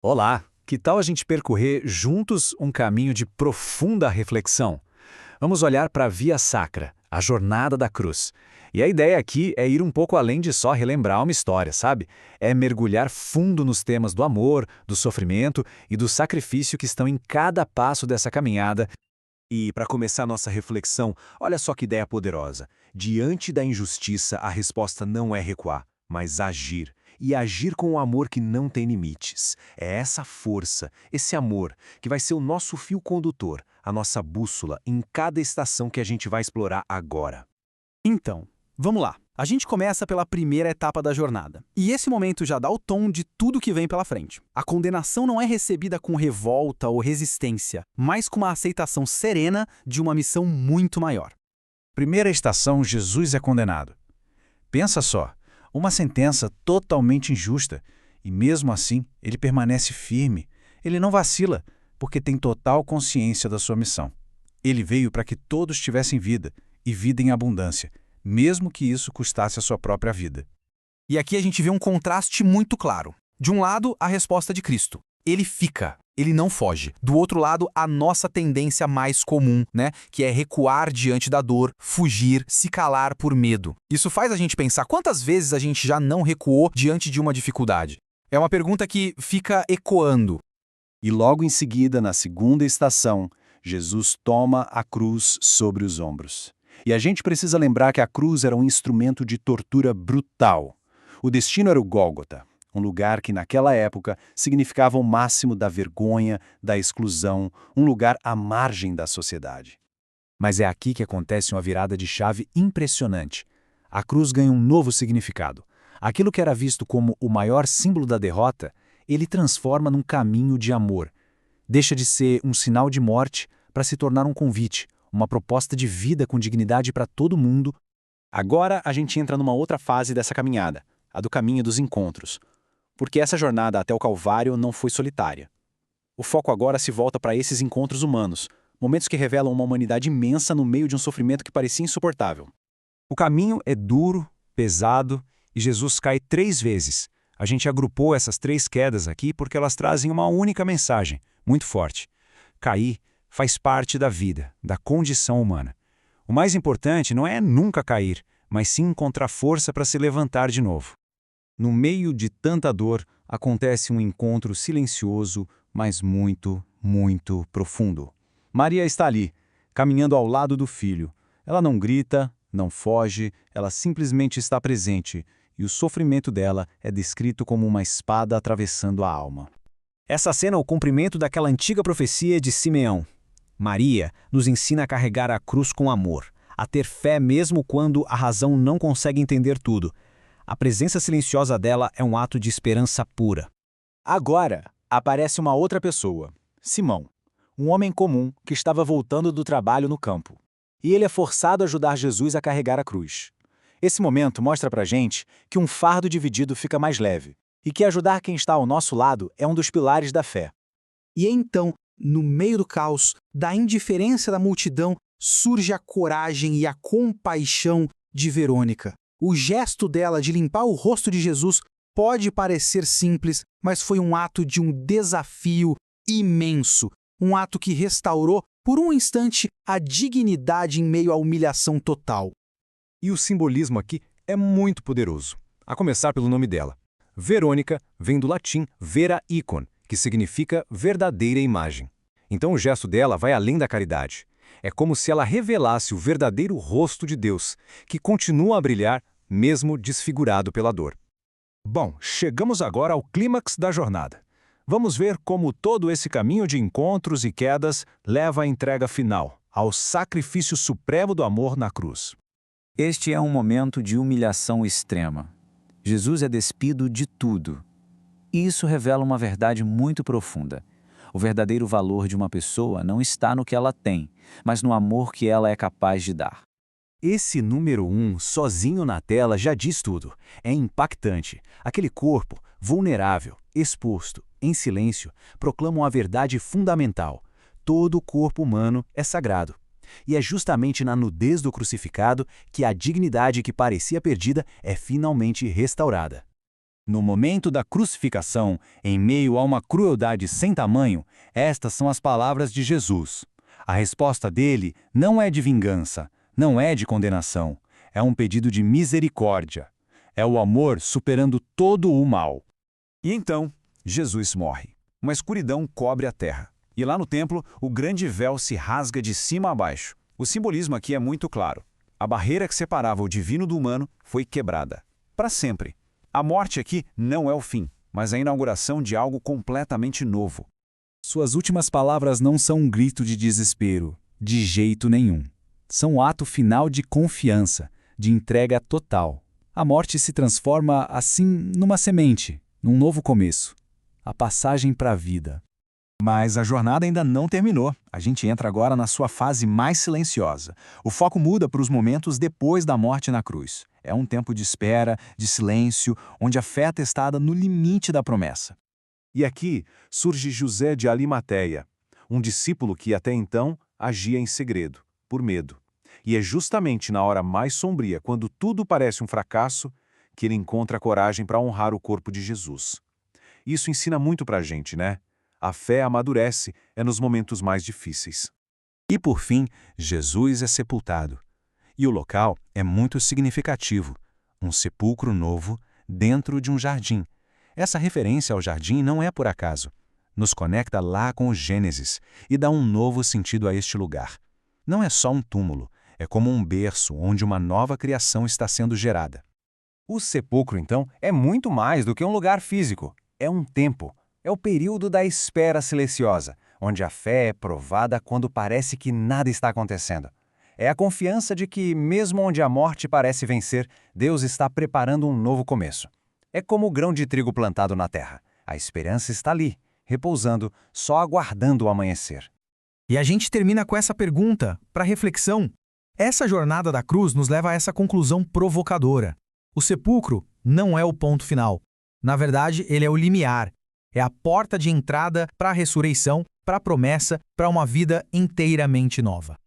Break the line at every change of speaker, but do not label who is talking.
Olá, que tal a gente percorrer juntos um caminho de profunda reflexão? Vamos olhar para a Via Sacra, a jornada da cruz. E a ideia aqui é ir um pouco além de só relembrar uma história, sabe? É mergulhar fundo nos temas do amor, do sofrimento e do sacrifício que estão em cada passo dessa caminhada.
E, para começar nossa reflexão, olha só que ideia poderosa. Diante da injustiça, a resposta não é recuar, mas agir. E agir com o amor que não tem limites. É essa força, esse amor, que vai ser o nosso fio condutor, a nossa bússola em cada estação que a gente vai explorar agora.
Então, vamos lá. A gente começa pela primeira etapa da jornada. E esse momento já dá o tom de tudo que vem pela frente. A condenação não é recebida com revolta ou resistência, mas com uma aceitação serena de uma missão muito maior.
Primeira estação, Jesus é condenado. Pensa só, uma sentença totalmente injusta, e mesmo assim ele permanece firme. Ele não vacila, porque tem total consciência da sua missão. Ele veio para que todos tivessem vida, e vida em abundância, mesmo que isso custasse a sua própria vida.
E aqui a gente vê um contraste muito claro. De um lado, a resposta de Cristo. Ele fica, ele não foge. Do outro lado, a nossa tendência mais comum, que é recuar diante da dor, fugir, se calar por medo. Isso faz a gente pensar quantas vezes a gente já não recuou diante de uma dificuldade. É uma pergunta que fica ecoando.
E logo em seguida, na segunda estação, Jesus toma a cruz sobre os ombros. E a gente precisa lembrar que a cruz era um instrumento de tortura brutal. O destino era o Gólgota, um lugar que naquela época significava o máximo da vergonha, da exclusão, um lugar à margem da sociedade.
Mas é aqui que acontece uma virada de chave impressionante. A cruz ganha um novo significado. Aquilo que era visto como o maior símbolo da derrota, ele transforma num caminho de amor. Deixa de ser um sinal de morte para se tornar um convite, uma proposta de vida com dignidade para todo mundo.
Agora a gente entra numa outra fase dessa caminhada, a do caminho dos encontros. Porque essa jornada até o Calvário não foi solitária. O foco agora se volta para esses encontros humanos, momentos que revelam uma humanidade imensa no meio de um sofrimento que parecia insuportável.
O caminho é duro, pesado, e Jesus cai 3 vezes. A gente agrupou essas 3 quedas aqui porque elas trazem uma única mensagem, muito forte. Cair faz parte da vida, da condição humana. O mais importante não é nunca cair, mas sim encontrar força para se levantar de novo. No meio de tanta dor, acontece um encontro silencioso, mas muito, muito profundo. Maria está ali, caminhando ao lado do filho. Ela não grita, não foge, ela simplesmente está presente, e o sofrimento dela é descrito como uma espada atravessando a alma. Essa cena é o cumprimento daquela antiga profecia de Simeão. Maria nos ensina a carregar a cruz com amor, a ter fé mesmo quando a razão não consegue entender tudo. A presença silenciosa dela é um ato de esperança pura.
Agora, aparece uma outra pessoa, Simão, um homem comum que estava voltando do trabalho no campo. E ele é forçado a ajudar Jesus a carregar a cruz. Esse momento mostra pra gente que um fardo dividido fica mais leve, e que ajudar quem está ao nosso lado é um dos pilares da fé.
E então, no meio do caos, da indiferença da multidão, surge a coragem e a compaixão de Verônica. O gesto dela de limpar o rosto de Jesus pode parecer simples, mas foi um ato de um desafio imenso. Um ato que restaurou, por um instante, a dignidade em meio à humilhação total.
E o simbolismo aqui é muito poderoso, a começar pelo nome dela. Verônica vem do latim vera icon, que significa verdadeira imagem. Então o gesto dela vai além da caridade. É como se ela revelasse o verdadeiro rosto de Deus, que continua a brilhar, mesmo desfigurado pela dor. Bom, chegamos agora ao clímax da jornada. Vamos ver como todo esse caminho de encontros e quedas leva à entrega final, ao sacrifício supremo do amor na cruz.
Este é um momento de humilhação extrema. Jesus é despido de tudo. E isso revela uma verdade muito profunda. O verdadeiro valor de uma pessoa não está no que ela tem, mas no amor que ela é capaz de dar.
Esse número 1, sozinho na tela, já diz tudo. É impactante. Aquele corpo, vulnerável, exposto, em silêncio, proclama uma verdade fundamental. Todo o corpo humano é sagrado. E é justamente na nudez do crucificado que a dignidade que parecia perdida é finalmente restaurada.
No momento da crucificação, em meio a uma crueldade sem tamanho, estas são as palavras de Jesus. A resposta dele não é de vingança, não é de condenação, é um pedido de misericórdia. É o amor superando todo o mal.
E então, Jesus morre. Uma escuridão cobre a terra. E lá no templo, o grande véu se rasga de cima a baixo. O simbolismo aqui é muito claro. A barreira que separava o divino do humano foi quebrada. Para sempre. A morte aqui não é o fim, mas a inauguração de algo completamente novo.
Suas últimas palavras não são um grito de desespero, de jeito nenhum. São um ato final de confiança, de entrega total. A morte se transforma, assim, numa semente, num novo começo. A passagem para a vida. Mas a jornada ainda não terminou. A gente entra agora na sua fase mais silenciosa. O foco muda para os momentos depois da morte na cruz. É um tempo de espera, de silêncio, onde a fé é testada no limite da promessa.
E aqui surge José de Arimateia, um discípulo que até então agia em segredo, por medo. E é justamente na hora mais sombria, quando tudo parece um fracasso, que ele encontra a coragem para honrar o corpo de Jesus. Isso ensina muito para a gente, né? A fé amadurece nos momentos mais difíceis.
E por fim, Jesus é sepultado. E o local é muito significativo. Um sepulcro novo dentro de um jardim. Essa referência ao jardim não é por acaso. Nos conecta lá com o Gênesis e dá um novo sentido a este lugar. Não é só um túmulo, é como um berço onde uma nova criação está sendo gerada.
O sepulcro, então, é muito mais do que um lugar físico. É um tempo. É o período da espera silenciosa, onde a fé é provada quando parece que nada está acontecendo. É a confiança de que, mesmo onde a morte parece vencer, Deus está preparando um novo começo. É como o grão de trigo plantado na terra. A esperança está ali, repousando, só aguardando o amanhecer.
E a gente termina com essa pergunta, para reflexão. Essa jornada da cruz nos leva a essa conclusão provocadora. O sepulcro não é o ponto final. Na verdade, ele é o limiar. É a porta de entrada para a ressurreição, para a promessa, para uma vida inteiramente nova.